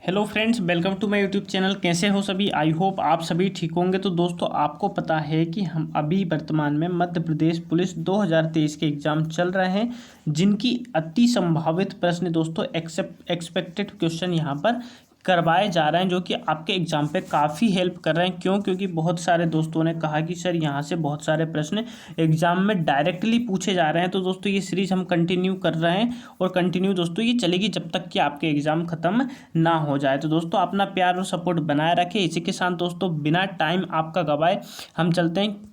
Hello friends, welcome to my YouTube channel. कैसे हो सभी? आई होप आप सभी ठीक होंगे। तो दोस्तों, आपको पता है कि हम अभी वर्तमान में मध्य प्रदेश पुलिस 2023 के एग्ज़ाम चल रहे हैं, जिनकी अति संभावित प्रश्न दोस्तों एक्सपेक्टेड क्वेश्चन यहाँ पर करवाए जा रहे हैं, जो कि आपके एग्जाम पे काफ़ी हेल्प कर रहे हैं। क्यों? क्योंकि बहुत सारे दोस्तों ने कहा कि सर यहाँ से बहुत सारे प्रश्न एग्जाम में डायरेक्टली पूछे जा रहे हैं। तो दोस्तों, ये सीरीज हम कंटिन्यू कर रहे हैं और कंटिन्यू दोस्तों ये चलेगी जब तक कि आपके एग्जाम खत्म ना हो जाए। तो दोस्तों, अपना प्यार और सपोर्ट बनाए रखें। इसी के साथ दोस्तों, बिना टाइम आपका गवाए हम चलते हैं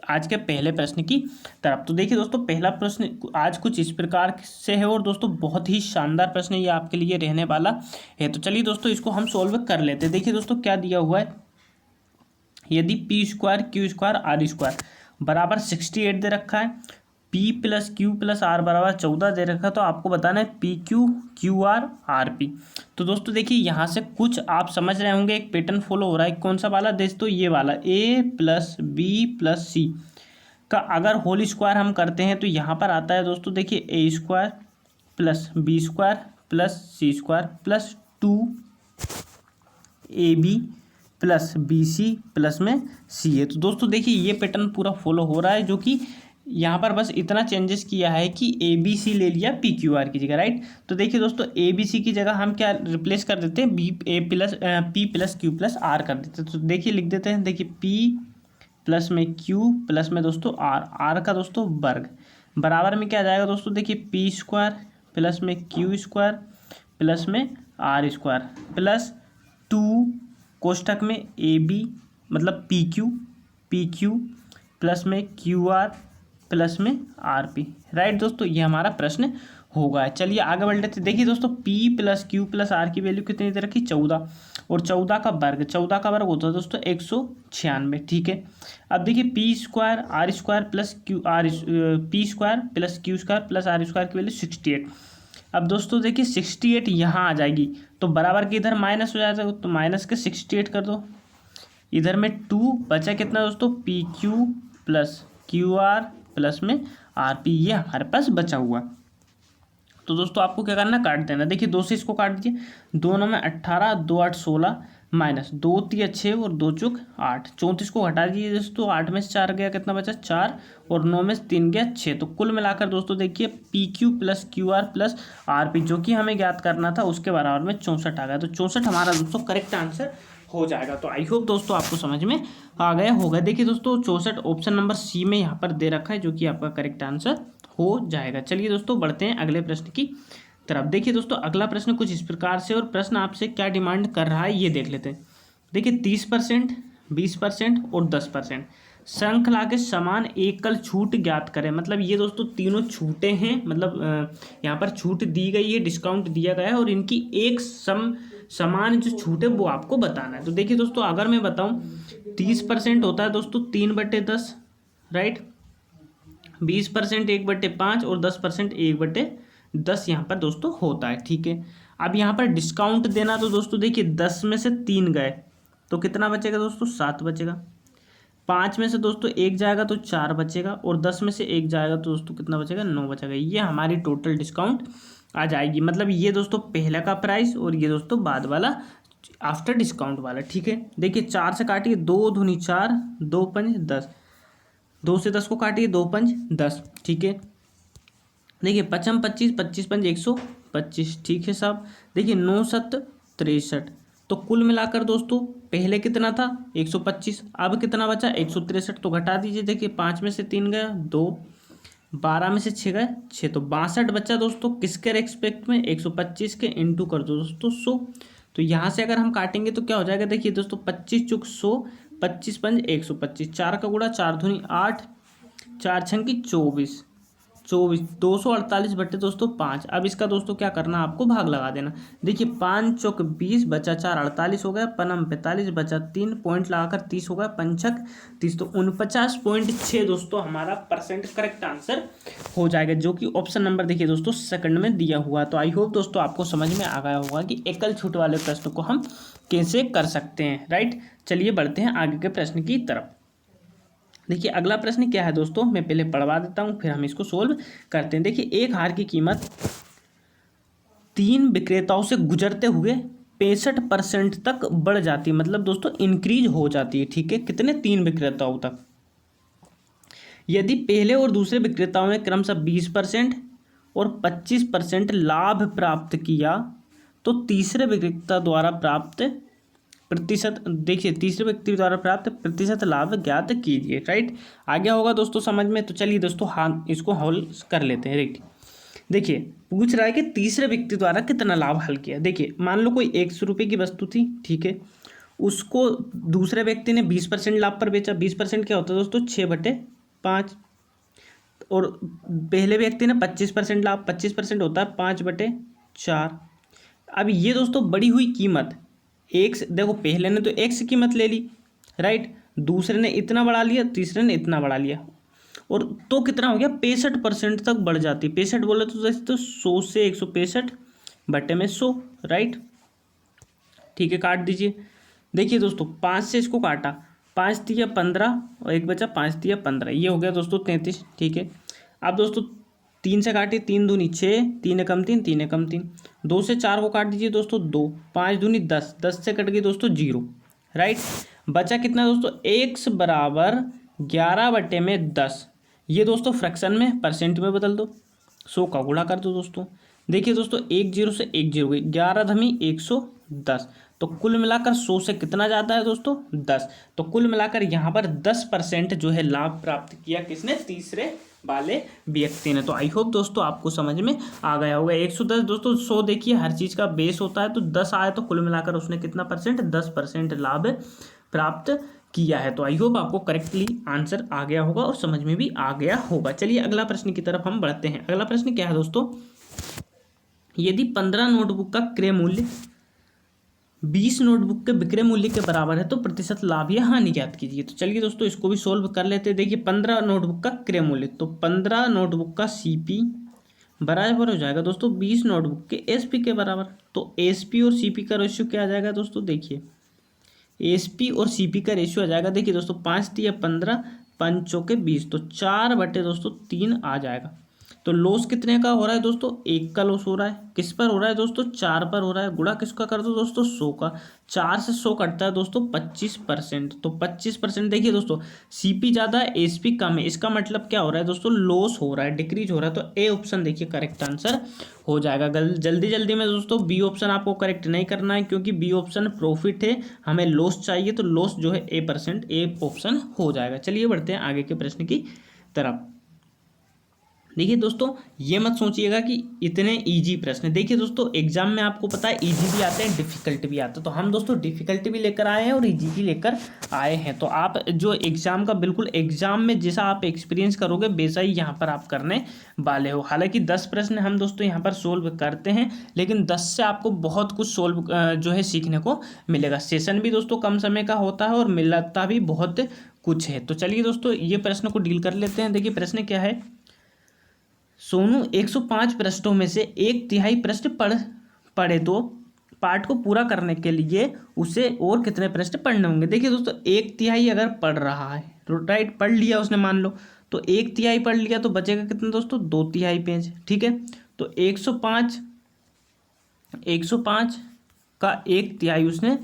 आज के पहले प्रश्न की तरफ। तो देखिए दोस्तों, पहला प्रश्न आज कुछ इस प्रकार से है और दोस्तों बहुत ही शानदार प्रश्न ये आपके लिए रहने वाला है। तो चलिए दोस्तों, इसको हम सोल्व कर लेते हैं। देखिए दोस्तों, क्या दिया हुआ है। यदि P square Q square R square बराबर 68 दे रखा है, P plus Q plus R बराबर 14 दे रखा है, तो आपको बताना है P Q Q R R P. तो दोस्तों देखिए, यहाँ से कुछ आप समझ रहे होंगे, एक पैटर्न फॉलो हो रहा है। कौन सा वाला? दोस्तों ये वाला ए प्लस बी प्लस सी का अगर होल स्क्वायर हम करते हैं तो यहाँ पर आता है दोस्तों, देखिए A square plus B square plus C square plus 2ab plus B C plus में सी है। तो दोस्तों देखिए, ये पैटर्न पूरा फॉलो हो रहा है, जो कि यहाँ पर बस इतना चेंजेस किया है कि ए बी सी ले लिया पी क्यू आर की जगह, राइट। तो देखिए दोस्तों, ए बी सी की जगह हम क्या रिप्लेस कर देते हैं, B A plus P plus Q plus R कर देते हैं। तो देखिए लिख देते हैं, देखिए पी प्लस में क्यू प्लस में दोस्तों आर, आर का दोस्तों वर्ग बराबर में क्या आ जाएगा दोस्तों, देखिए पी स्क्वायर प्लस में क्यू स्क्वायर प्लस में आर स्क्वायर प्लस 2 कोष्ठक में ए बी मतलब पी क्यू प्लस में क्यू आर प्लस में आर पी, राइट दोस्तों। ये हमारा प्रश्न होगा। चलिए आगे बढ़ लेते। देखिए दोस्तों, P plus Q plus R की वैल्यू कितनी दे रखी? 14, और 14 का वर्ग होता है दोस्तों 196, ठीक है। अब देखिए P square R square plus Q R P square plus Q square plus R square की वैल्यू 68। अब दोस्तों देखिए 68 यहाँ आ जाएगी, तो बराबर के इधर माइनस हो जाएगा, तो माइनस के 68 कर दो। इधर में 2 बचा कितना दोस्तों, P Q plus Q are plus में आर पी, ये हमारे पास बचा हुआ। तो दोस्तों आपको क्या करना, काट देना। देखिए 2 से इसको काट दीजिए, 2 9 में 18, 2 8 16 माइनस 2 3 6 और 2 चौक 8, 34 को हटा दीजिए दोस्तों। 8 में से 4 गया, कितना बचा? 4, और 9 में से 3 गया 6। तो कुल मिलाकर दोस्तों देखिए P Q plus Q are plus R P, जो कि हमें ज्ञात करना था, उसके बराबर में 64 आ गया। तो 64 हमारा दोस्तों करेक्ट आंसर हो जाएगा। तो आई होप दोस्तों आपको समझ में आ गया होगा। देखिए दोस्तों 64 ऑप्शन नंबर सी में यहाँ पर दे रखा है, जो कि आपका करेक्ट आंसर हो जाएगा। चलिए दोस्तों बढ़ते हैं अगले प्रश्न की तरफ। देखिए दोस्तों, अगला प्रश्न कुछ इस प्रकार से, और प्रश्न आपसे क्या डिमांड कर रहा है ये देख लेते हैं। देखिए 30%, 20% और 10% श्रृंखला के समान एकल छूट ज्ञात करें। मतलब ये दोस्तों तीनों छूटें हैं, मतलब यहाँ पर छूट दी गई है, डिस्काउंट दिया गया है, और इनकी एक समान जो छूट है वो आपको बताना है। तो देखिए दोस्तों, अगर मैं बताऊं 30% होता है दोस्तों 3/10, राइट। 20% 1/5 और 10% 1/10 यहाँ पर दोस्तों होता है, ठीक है। अब यहाँ पर डिस्काउंट देना, तो दोस्तों देखिए 10 में से 3 गए तो कितना बचेगा दोस्तों? 7 बचेगा। 5 में से दोस्तों 1 जाएगा तो 4 बचेगा, और 10 में से 1 जाएगा तो दोस्तों कितना बचेगा? 9 बचेगा। ये हमारी टोटल डिस्काउंट आ जाएगी। मतलब ये दोस्तों पहला का प्राइस, और ये दोस्तों बाद वाला आफ्टर डिस्काउंट वाला, ठीक है। देखिए 4 से काटिए, 2 दूनी 4, 2 पंज 10, 2 से 10 को काटिए, 2 पंज 10, ठीक है। देखिए 5 25, 25 पंज 125, ठीक है साहब। देखिए 9 7 63। तो कुल मिलाकर दोस्तों पहले कितना था? 125, अब कितना बचा? 163। तो घटा दीजिए, देखिए 5 में से 3 गया 2, 12 में से 6 गए 6, तो 62 बचा दोस्तों। किसके रेस्पेक्ट में? 125 के इंटू कर दो दोस्तों 100। तो यहाँ से अगर हम काटेंगे तो क्या हो जाएगा? देखिए दोस्तों 25 चुक 100, 25 पंज 125, 4 का गुणा 4 दूनी 8, 4 छंकी 24, 248 बटे दोस्तों 5। अब इसका दोस्तों क्या करना, आपको भाग लगा देना। देखिए 5 चौक 20 बचा 4 48 हो गया, पनम 45 बचा 3 पॉइंट लगाकर 30 हो गया, पंचक 30, तो 49.6 दोस्तों हमारा परसेंट करेक्ट आंसर हो जाएगा, जो कि ऑप्शन नंबर देखिए दोस्तों सेकंड में दिया हुआ। तो आई होप दोस्तों आपको समझ में आ गया होगा कि एकल छूट वाले प्रश्न को हम कैसे कर सकते हैं, राइट। चलिए बढ़ते हैं आगे के प्रश्न की तरफ। देखिए अगला प्रश्न क्या है दोस्तों, मैं पहले पढ़वा देता हूँ फिर हम इसको सोल्व करते हैं। देखिए एक हार की कीमत 3 विक्रेताओं से गुजरते हुए 65% तक बढ़ जाती है, मतलब दोस्तों इंक्रीज हो जाती है, ठीक है, कितने 3 विक्रेताओं तक। यदि पहले और दूसरे विक्रेताओं ने क्रमशः 20% और 25% लाभ प्राप्त किया तो तीसरे विक्रेता द्वारा प्राप्त प्रतिशत, देखिए तीसरे व्यक्ति द्वारा प्राप्त प्रतिशत लाभ ज्ञात कीजिए, राइट। आ गया होगा दोस्तों समझ में। तो चलिए दोस्तों हाँ इसको हल कर लेते हैं, राइट। देखिए पूछ रहा है कि तीसरे व्यक्ति द्वारा कितना लाभ हल किया। देखिए मान लो कोई 100 रुपये की वस्तु थी, ठीक है, उसको दूसरे व्यक्ति ने 20% लाभ पर बेचा। 20% क्या होता है दोस्तों, 6/5, और पहले व्यक्ति ने 25% लाभ, 25% होता है 5/4। अब ये दोस्तों बढ़ी हुई कीमत एक देखो, पहले ने तो एक से कीमत ले ली, राइट, दूसरे ने इतना बढ़ा लिया, तीसरे ने इतना बढ़ा लिया, और तो कितना हो गया 65% तक बढ़ जाती है। 65 बोले तो जैसे तो 100 से 165/100, राइट, ठीक है, काट दीजिए। देखिए दोस्तों 5 से इसको काटा, 5 दिया 15 और एक बचा 5 दिया 15, ये हो गया दोस्तों 33, ठीक है। अब दोस्तों 3 से काटिए, 3 दूनी 6, 3 एकम 3, 3 एकम 3, 2 से 4 को काट दीजिए दोस्तों 2, 5 दूनी 10, 10 से कट गई दोस्तों 0, राइट। बचा कितना दोस्तों, x बराबर 11/10। ये दोस्तों फ्रैक्शन में परसेंट में बदल दो, 100 का गुणा कर दो दोस्तों। देखिए दोस्तों 1 0 से 1 0 गई, 11 धमी 110, तो कुल मिलाकर 100 से कितना जाता है दोस्तों 10। तो कुल मिलाकर यहाँ पर 10% जो है लाभ प्राप्त किया किसने, तीसरे वाले व्यक्ति ने। तो आई होप दोस्तों आपको समझ में आ गया होगा। 110 दोस्तों 100 देखिए हर चीज़ का बेस होता है, तो 10 आया तो कुल मिलाकर उसने कितना परसेंट, 10% लाभ प्राप्त किया है। तो आई होप आपको करेक्टली आंसर आ गया होगा और समझ में भी आ गया होगा। चलिए अगला प्रश्न की तरफ हम बढ़ते हैं। अगला प्रश्न क्या है दोस्तों, यदि 15 नोटबुक का क्रय मूल्य 20 नोटबुक के विक्रय मूल्य के बराबर है तो प्रतिशत लाभ या हानि ज्ञात कीजिए। तो चलिए दोस्तों इसको भी सोल्व कर लेते हैं। देखिए 15 नोटबुक का क्रय मूल्य, तो 15 नोटबुक का सीपी बराबर हो जाएगा दोस्तों 20 नोटबुक के एसपी के बराबर। तो एसपी और सीपी का रेशियो क्या आ जाएगा दोस्तों, देखिए एसपी और सीपी का रेशियो आ जाएगा, देखिए दोस्तों 5 तिया 15, 5 चौके 20, तो 4/3 आ जाएगा। तो लॉस कितने का हो रहा है दोस्तों, 1 का लॉस हो रहा है। किस पर हो रहा है दोस्तों, 4 पर हो रहा है। गुणा किसका कर दो दोस्तों, 100 का। 4 से 100 कटता है दोस्तों 25%, तो 25%। देखिए दोस्तों सीपी ज़्यादा है एसपी कम है, इसका मतलब क्या हो रहा है दोस्तों, लॉस हो रहा है, डिक्रीज हो रहा है। तो ए ऑप्शन देखिए करेक्ट आंसर हो जाएगा। जल्दी जल्दी में दोस्तों बी ऑप्शन आपको करेक्ट नहीं करना है, क्योंकि बी ऑप्शन प्रॉफिट है, हमें लॉस चाहिए, तो लॉस जो है ए ऑप्शन हो जाएगा। चलिए बढ़ते हैं आगे के प्रश्न की तरफ। देखिए दोस्तों ये मत सोचिएगा कि इतने इजी प्रश्न, देखिए दोस्तों एग्जाम में आपको पता है इजी भी आते हैं डिफिकल्ट भी आते हैं, तो हम दोस्तों डिफिकल्ट भी लेकर आए हैं और इजी भी लेकर आए हैं। तो आप जो एग्जाम का बिल्कुल एग्जाम में जैसा आप एक्सपीरियंस करोगे वैसा ही यहाँ पर आप करने वाले हो। हालांकि 10 प्रश्न हम दोस्तों यहाँ पर सोल्व करते हैं, लेकिन 10 से आपको बहुत कुछ सोल्व जो है सीखने को मिलेगा। सेशन भी दोस्तों कम समय का होता है और मिलता भी बहुत कुछ है। तो चलिए दोस्तों ये प्रश्न को डील कर लेते हैं। देखिए प्रश्न क्या है, सोनू 105 पृष्ठों में से 1/3 पृष्ठ पढ़े तो पाठ को पूरा करने के लिए उसे और कितने पृष्ठ पढ़ने होंगे। देखिए दोस्तों 1/3 अगर पढ़ रहा है, राइट, पढ़ लिया उसने मान लो, तो 1/3 पढ़ लिया तो बचेगा कितना दोस्तों, 2/3 पेज, ठीक है। तो 105 का 1/3 उसने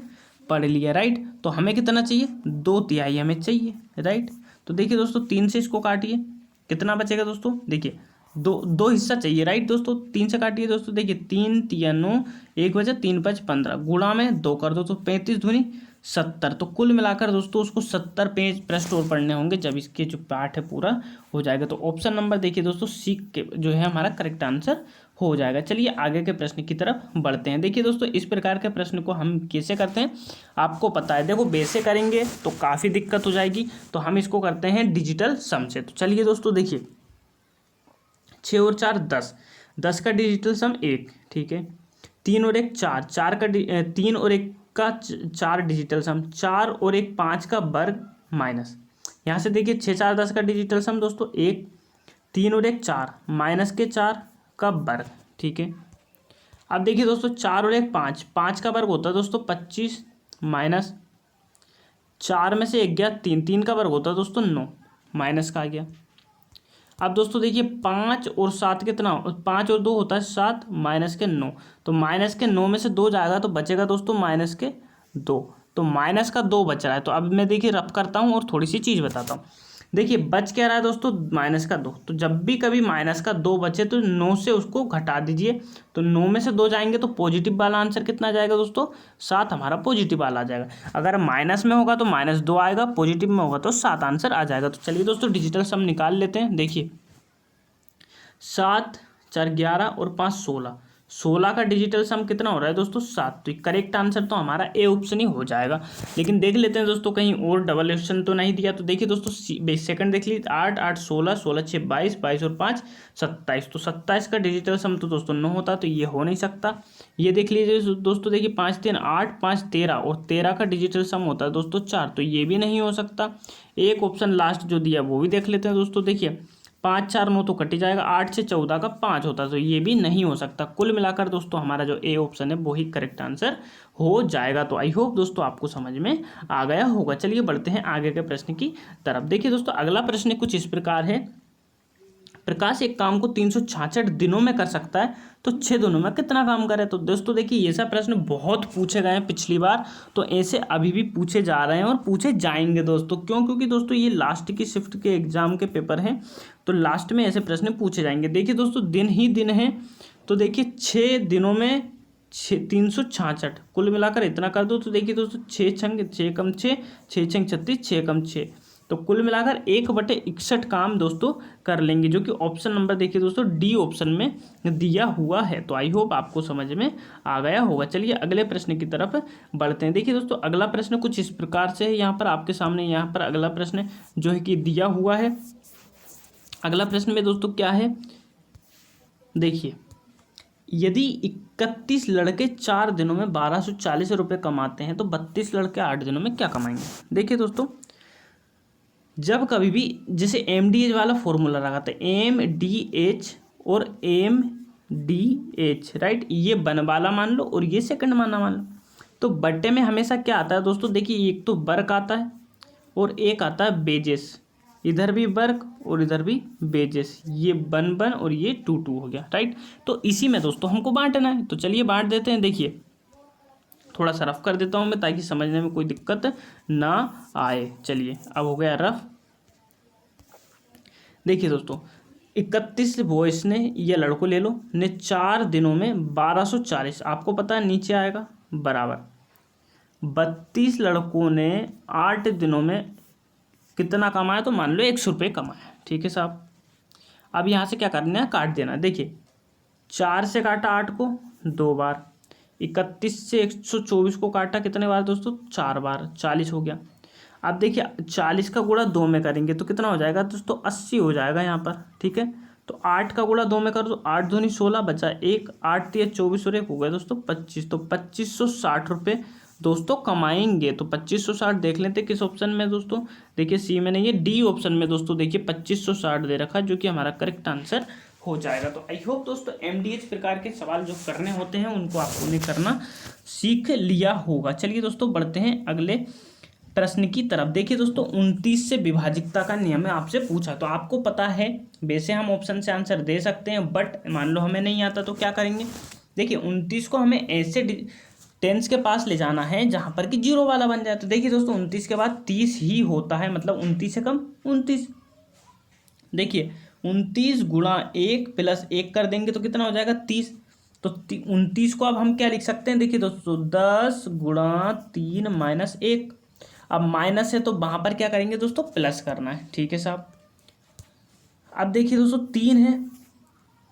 पढ़ लिया, राइट। तो हमें कितना चाहिए, 2/3 हमें चाहिए, राइट। तो देखिए दोस्तों 3 से इसको काटिए, कितना बचेगा दोस्तों, देखिए दो हिस्सा चाहिए, राइट दोस्तों। 3 से काटिए दोस्तों, देखिए 3 तिया 9, 1 बचा 3 5 15, गुणा में 2 कर दो तो 35 दूनी 70। तो कुल मिलाकर दोस्तों उसको 70 पेज पृष्ठ और पढ़ने होंगे जब इसके जो पाठ है पूरा हो जाएगा। तो ऑप्शन नंबर देखिए दोस्तों सी के जो है हमारा करेक्ट आंसर हो जाएगा। चलिए आगे के प्रश्न की तरफ बढ़ते हैं। देखिए दोस्तों इस प्रकार के प्रश्न को हम कैसे करते हैं आपको पता है, देखो वैसे करेंगे तो काफ़ी दिक्कत हो जाएगी, तो हम इसको करते हैं डिजिटल सम से। तो चलिए दोस्तों देखिए 6 और 4 10, 10 का डिजिटल सम 1, ठीक है। 3 और 1 4, 3 और 1 का 4 डिजिटल सम, 4 और 1 5 का वर्ग माइनस, यहाँ से देखिए 6 4 10 का डिजिटल सम दोस्तों 1, 3 और 1 4 माइनस के 4 का वर्ग, ठीक है। अब देखिए दोस्तों 4 और 1 5, 5 का वर्ग होता है दोस्तों 25 माइनस 4 में से 1 गया 3, 3 का वर्ग होता है दोस्तों 9, माइनस का आ गया। अब दोस्तों देखिए 5 और 7 कितना, 5 और 2 होता है 7, -9, तो -9 में से 2 जाएगा तो बचेगा दोस्तों -2, तो -2 बच रहा है। तो अब मैं देखिए रफ करता हूँ और थोड़ी सी चीज़ बताता हूँ। देखिए बच क्या रहा है दोस्तों -2, तो जब भी कभी -2 बचे तो 9 से उसको घटा दीजिए, तो 9 में से 2 जाएंगे तो पॉजिटिव वाला आंसर कितना जाएगा दोस्तों, 7 हमारा पॉजिटिव वाला आ जाएगा। अगर माइनस में होगा तो -2 आएगा, पॉजिटिव में होगा तो 7 आंसर आ जाएगा। तो चलिए दोस्तों डिजिटल सम निकाल लेते हैं। देखिए 7 4 11 और 5 16, 16 का डिजिटल सम कितना हो रहा है दोस्तों 7, तो करेक्ट आंसर तो हमारा ए ऑप्शन ही हो जाएगा। लेकिन देख लेते हैं दोस्तों कहीं और डबल ऑप्शन तो नहीं दिया। तो देखिए दोस्तों सेकंड देख लीजिए, 8 8 16, 16 6 22, 22 और 5 27, तो 27 का डिजिटल सम तो दोस्तों 9 होता, तो ये हो नहीं सकता। ये देख लीजिए दोस्तों, देखिए 5 3 8, 5 13 और 13 का डिजिटल सम होता है दोस्तों 4, तो ये भी नहीं हो सकता। एक ऑप्शन लास्ट जो दिया वो भी देख लेते हैं दोस्तों। देखिए 5 4 9 तो कट ही जाएगा, 8 से 14 का 5 होता है, तो ये भी नहीं हो सकता। कुल मिलाकर दोस्तों हमारा जो ए ऑप्शन है वो ही करेक्ट आंसर हो जाएगा। तो आई होप दोस्तों आपको समझ में आ गया होगा। चलिए बढ़ते हैं आगे के प्रश्न की तरफ। देखिए दोस्तों अगला प्रश्न कुछ इस प्रकार है, प्रकाश एक काम को 366 दिनों में कर सकता है, तो 6 दिनों में कितना काम करे। तो दोस्तों देखिए ये सब प्रश्न बहुत पूछे गए हैं पिछली बार, तो ऐसे अभी भी पूछे जा रहे हैं और पूछे जाएंगे दोस्तों। क्यों? क्योंकि दोस्तों ये लास्ट की शिफ्ट के एग्जाम के पेपर हैं, तो लास्ट में ऐसे प्रश्न पूछे जाएंगे। देखिए दोस्तों दिन ही दिन है, तो देखिए 6 दिनों में 366 कुल मिलाकर इतना कर दो, तो देखिए दोस्तों 6 छंग 6 कम 6, 6 छंग 36, 6 कम 6, तो कुल मिलाकर 1/61 काम दोस्तों कर लेंगे, जो कि ऑप्शन नंबर देखिए दोस्तों डी ऑप्शन में दिया हुआ है। तो आई होप आपको समझ में आ गया होगा। चलिए अगले प्रश्न की तरफ बढ़ते हैं। देखिए दोस्तों अगला प्रश्न कुछ इस प्रकार से है, यहाँ पर आपके सामने यहाँ पर अगला प्रश्न जो है कि दिया हुआ है। अगला प्रश्न में दोस्तों क्या है, देखिए यदि 31 लड़के 4 दिनों में 1240 रुपये कमाते हैं, तो 32 लड़के 8 दिनों में क्या कमाएंगे। देखिए दोस्तों जब कभी भी जैसे MDH वाला फॉर्मूला लगाते हैं, MDH और MDH, राइट, ये वन वाला मान लो और ये सेकंड वाला मान लो, तो बट्टे में हमेशा क्या आता है दोस्तों, देखिए एक तो वर्क आता है और एक आता है बेजेस, इधर भी वर्क और इधर भी बेजेस, ये 1 1 और ये 2 2 हो गया, राइट। तो इसी में दोस्तों हमको बांटना है, तो चलिए बांट देते हैं। देखिए थोड़ा सा रफ कर देता हूँ मैं ताकि समझने में कोई दिक्कत ना आए। चलिए अब हो गया रफ। देखिए दोस्तों 31 बॉयस ने, ये लड़कों ले लो, ने 4 दिनों में 1240, आपको पता है नीचे आएगा बराबर 32 लड़कों ने 8 दिनों में कितना कमाया, तो मान लो 100 रुपये कमाया, ठीक है साहब। अब यहाँ से क्या करना है, काट देना। देखिए 4 से काटा 8 को 2 बार, 31 से 124 को काटा कितने बार दोस्तों, 4 बार, 40 हो गया। अब देखिए 40 का गुणा 2 में करेंगे तो कितना हो जाएगा दोस्तों, 80 हो जाएगा यहाँ पर, ठीक है। तो 8 का गुणा 2 में कर दो, 8 दूनी 16 बचा 1, 8 3 24 और 1 हो गया दोस्तों 25, तो 2560 रुपये दोस्तों कमाएंगे। तो 2560 देख लेते किस ऑप्शन में दोस्तों, देखिए सी में नहीं है, डी ऑप्शन में दोस्तों देखिए 2560 दे रखा है, जो कि हमारा करेक्ट आंसर हो जाएगा। तो आई होप दोस्तों MDH प्रकार के सवाल जो करने होते हैं उनको आपको नहीं करना सीख लिया होगा। चलिए दोस्तों बढ़ते हैं अगले प्रश्न की तरफ। देखिए दोस्तों 29 से विभाजिकता का नियम है, आपसे पूछा, तो आपको पता है वैसे हम ऑप्शन से आंसर दे सकते हैं, बट मान लो हमें नहीं आता तो क्या करेंगे। देखिए 29 को हमें ऐसे टेंस के पास ले जाना है जहां पर कि 0 वाला बन जाए। तो देखिए दोस्तों 29 के बाद 30 ही होता है, मतलब 29 से कम 29। देखिए 29 गुणा 1 प्लस 1 कर देंगे तो कितना हो जाएगा 30। तो 29 को अब हम क्या लिख सकते हैं, देखिए दोस्तों 10 गुणा 3 माइनस 1। अब माइनस है तो वहां पर क्या करेंगे दोस्तों, प्लस करना है, ठीक है साहब। अब देखिए दोस्तों 3 है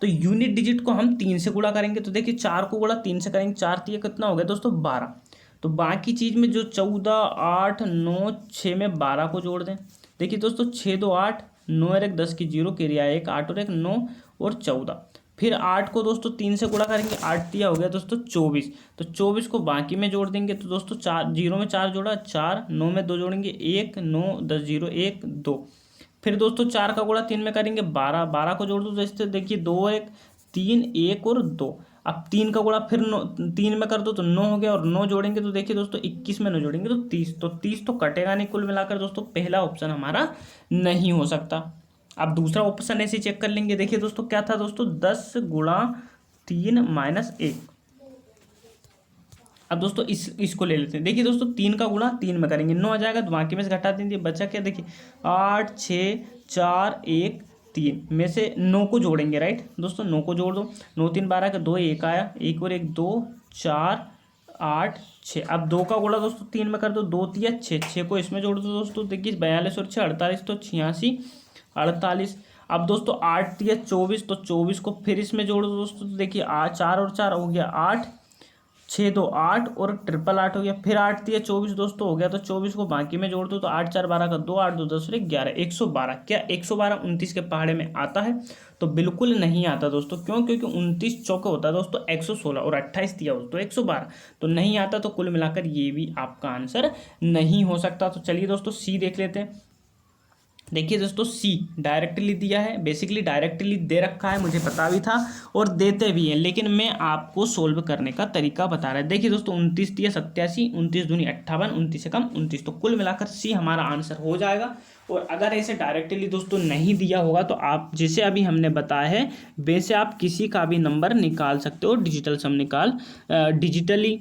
तो यूनिट डिजिट को हम 3 से गुणा करेंगे, तो देखिए 4 को गुणा 3 से करेंगे, 4 3 कितना हो गया दोस्तों 12। तो बाकी चीज़ में जो 14 8 9 6 में 12 को जोड़ दें। देखिए दोस्तों 6 2 8, 9 और 1 10 की 0 क्रिया 1, 8 और 1 9 और 14। फिर 8 को दोस्तों 3 से गुणा करेंगे, 8 दिया हो गया दोस्तों 24। तो 24 को बाकी में जोड़ देंगे, तो दोस्तों 4 0 में 4 जोड़ा 4, 9 में 2 जोड़ेंगे 1, 9 10 0 1 2। फिर दोस्तों 4 का गुणा 3 में करेंगे 12, 12 को जोड़ दो तो इससे देखिए 2 1 3 1 और 2। अब 3 का गुणा फिर 3 में कर दो तो 9 हो गया, और 9 जोड़ेंगे तो देखिए दोस्तों 21 में 9 जोड़ेंगे तो 30, तो 30 तो कटेगा नहीं। कुल मिलाकर दोस्तों पहला ऑप्शन हमारा नहीं हो सकता। अब दूसरा ऑप्शन ऐसे चेक कर लेंगे। देखिए दोस्तों क्या था दोस्तों, 10 गुणा 3 माइनस 1। अब दोस्तों इसको ले लेते हैं। देखिए दोस्तों 3 का गुणा 3 में करेंगे 9 आ जाएगा, तो बाकी में से घटा देंगे, बचा क्या देखिए 8 6 4 1 3 में से 9 को जोड़ेंगे। राइट दोस्तों 9 को जोड़ दो, 9 3 12 का 2 1 आया, 1 और 1 2 4 8 6। अब 2 का गुणा दोस्तों 3 में कर दो, 2 3 6, 6 को इसमें जोड़ दो दोस्तों। देखिए 42 और 6 48, तो 86 48। अब दोस्तों 8 3 24, तो 24 को फिर इसमें जोड़ दो दोस्तों। तो देखिए 4 और 4 हो गया 8, 6 2 8 और 888 हो गया, फिर 8 दिया 24 दोस्तों हो गया, तो 24 को बाकी में जोड़ दो, तो 8 4 12 का 2 8 2 10 और 11 112। क्या 112 29 के पहाड़े में आता है? तो बिल्कुल नहीं आता दोस्तों। क्यों? क्योंकि 29 चौके होता है दोस्तों 116 और 28 दिया हो तो 112, तो नहीं आता। तो कुल मिलाकर ये भी आपका आंसर नहीं हो सकता। तो चलिए दोस्तों सी देख लेते हैं। देखिए दोस्तों सी डायरेक्टली दिया है, बेसिकली डायरेक्टली दे रखा है, मुझे पता भी था और देते भी हैं, लेकिन मैं आपको सोल्व करने का तरीका बता रहा है। देखिए दोस्तों 29 दिया 87, 29 दूनी 58, 29 से कम 29, तो कुल मिलाकर सी हमारा आंसर हो जाएगा। और अगर ऐसे डायरेक्टली दोस्तों नहीं दिया होगा तो आप जैसे अभी हमने बताया है वैसे आप किसी का भी नंबर निकाल सकते हो, डिजिटल सम डिजिटली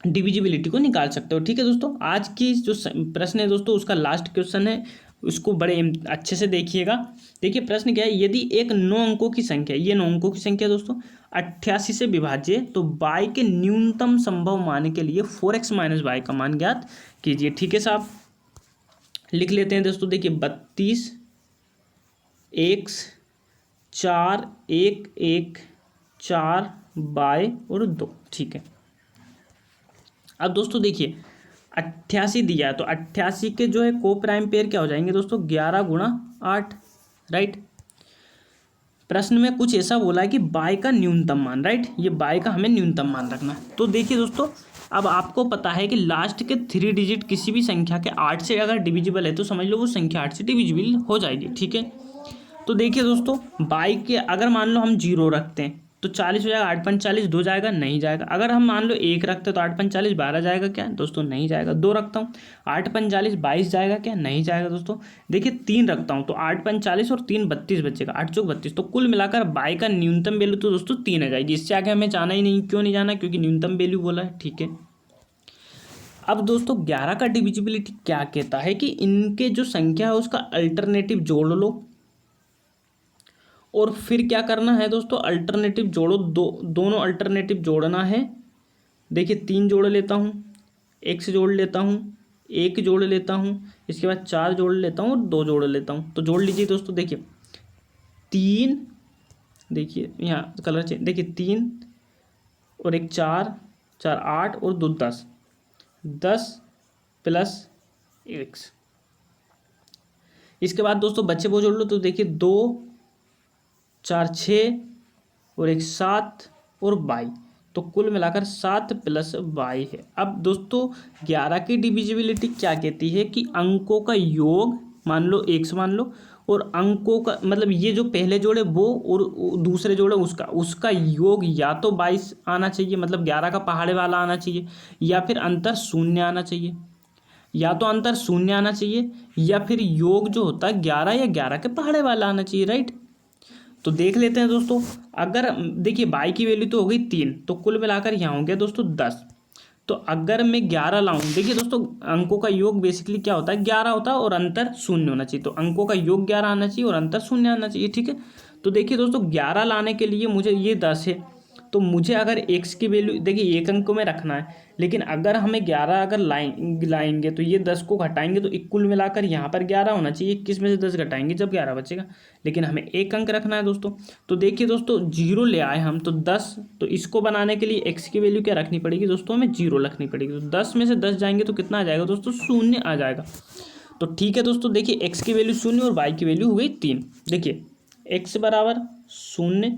डिविजिबिलिटी को निकाल सकते हो। ठीक है दोस्तों, आज की जो प्रश्न है दोस्तों उसका लास्ट क्वेश्चन है, उसको बड़े अच्छे से देखिएगा। देखिए प्रश्न क्या है, यदि एक 9 अंकों की संख्या, ये 9 अंकों की संख्या दोस्तों 88 से विभाज्य, तो y के न्यूनतम संभव मान के लिए 4x माइनस वाई का मान ज्ञात कीजिए। ठीक है साहब, लिख लेते हैं दोस्तों। देखिए 32 x 4 1 1 4 y और 2। ठीक है, अब दोस्तों देखिए 88 दिया है, तो 88 के जो है को प्राइम पेयर क्या हो जाएंगे दोस्तों 11 गुणा 8। राइट, प्रश्न में कुछ ऐसा बोला है कि बाय का न्यूनतम मान। राइट, ये बाय का हमें न्यूनतम मान रखना है। तो देखिए दोस्तों अब आपको पता है कि लास्ट के 3 डिजिट किसी भी संख्या के 8 से अगर डिविजिबल है तो समझ लो वो संख्या 8 से डिविजिबल हो जाएगी। ठीक है, तो देखिए दोस्तों बाई के अगर मान लो हम 0 रखते हैं तो 40 हो जाएगा, 8 5 40, 2 जाएगा नहीं जाएगा। अगर हम मान लो 1 रखते हैं तो 8 5 40 12 जाएगा क्या दोस्तों, नहीं जाएगा। 2 रखता हूँ 8 5 40 22 जाएगा क्या, नहीं जाएगा दोस्तों। देखिए 3 रखता हूँ तो 8 5 40 और 3 32 बचेगा, 8 चौक 32। तो कुल मिलाकर बाई का न्यूनतम वैल्यू तो दोस्तों 3 आ जाएगी। इससे आगे हमें जाना ही नहीं। क्यों नहीं जाना? क्योंकि न्यूनतम वैल्यू बोला है। ठीक है, अब दोस्तों 11 का डिविजिबिलिटी क्या कहता है कि इनके जो संख्या है उसका अल्टरनेटिव जोड़ लो, और फिर क्या करना है दोस्तों, अल्टरनेटिव जोड़ो, दोनों अल्टरनेटिव जोड़ना है। देखिए 3 जोड़ लेता हूँ, एक से जोड़ लेता हूँ, 1 जोड़ लेता हूँ, इसके बाद 4 जोड़ लेता हूँ और 2 जोड़ लेता हूँ। तो जोड़ लीजिए दोस्तों। देखिए 3, देखिए यहाँ कलर चेंज, देखिए 3 और 1 4 4 8 और 2 10, 10 प्लस x। इसके बाद दोस्तों बच्चे वो जोड़ लो, तो देखिए 2 4 6 और 1 7 और 22, तो कुल मिलाकर 7 प्लस 22 है। अब दोस्तों 11 की डिविजिबिलिटी क्या कहती है कि अंकों का योग मान लो 1 से मान लो, और अंकों का मतलब ये जो पहले जोड़े वो और दूसरे जोड़े उसका योग या तो 22 आना चाहिए, मतलब 11 का पहाड़े वाला आना चाहिए, या फिर अंतर शून्य आना चाहिए, या तो अंतर शून्य आना चाहिए, या फिर योग जो होता है 11 या 11 के पहाड़े वाला आना चाहिए। राइट, तो देख लेते हैं दोस्तों। अगर देखिए बाई की वैल्यू तो हो गई 3, तो कुल मिलाकर यहाँ हो गया दोस्तों 10। तो अगर मैं 11 लाऊं, देखिए दोस्तों अंकों का योग बेसिकली क्या होता है 11 होता है और अंतर शून्य होना चाहिए। तो अंकों का योग 11 आना चाहिए और अंतर शून्य आना चाहिए। ठीक है, तो देखिए दोस्तों 11 लाने के लिए मुझे ये 10 है, तो मुझे अगर x की वैल्यू देखिए एक अंक में रखना है, लेकिन अगर हमें 11 अगर लाएंगे तो ये 10 को घटाएंगे तो कुल मिलाकर यहाँ पर 11 होना चाहिए। 21 में से 10 घटाएंगे जब 11 बचेगा, लेकिन हमें एक अंक रखना है दोस्तों। तो देखिए दोस्तों 0 ले आए हम तो 10, तो इसको बनाने के लिए x की वैल्यू क्या रखनी पड़ेगी दोस्तों, हमें 0 रखनी पड़ेगी। तो 10 में से 10 जाएंगे तो कितना आ जाएगा दोस्तों, शून्य आ जाएगा। तो ठीक है दोस्तों, देखिए x की वैल्यू शून्य और y की वैल्यू हो गई 3। देखिए x बराबर 0,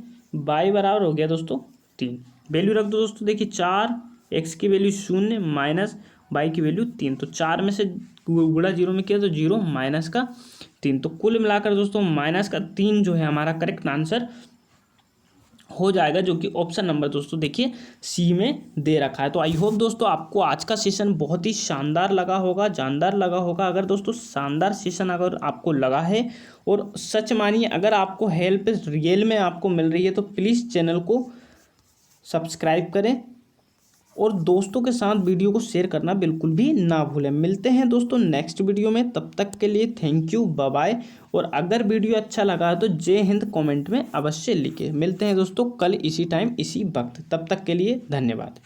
y बराबर हो गया दोस्तों 3। वैल्यू रख दो दोस्तों। देखिए 4, x की वैल्यू 0 माइनस y की वैल्यू 3, तो 4 में से गुणा 0 में किया तो 0 माइनस का 3, तो कुल मिलाकर दोस्तों माइनस का 3 जो है हमारा करेक्ट आंसर हो जाएगा, जो कि ऑप्शन नंबर दोस्तों देखिए सी में दे रखा है। तो आई होप दोस्तों आपको आज का सेशन बहुत ही शानदार लगा होगा, जानदार लगा होगा। अगर दोस्तों शानदार सेशन अगर आपको लगा है और सच मानिए अगर आपको हेल्प रियल में आपको मिल रही है तो प्लीज़ चैनल को सब्सक्राइब करें और दोस्तों के साथ वीडियो को शेयर करना बिल्कुल भी ना भूलें। मिलते हैं दोस्तों नेक्स्ट वीडियो में, तब तक के लिए थैंक यू, बाय बाय। और अगर वीडियो अच्छा लगा है तो जय हिंद कमेंट में अवश्य लिखें। मिलते हैं दोस्तों कल इसी टाइम इसी वक्त, तब तक के लिए धन्यवाद।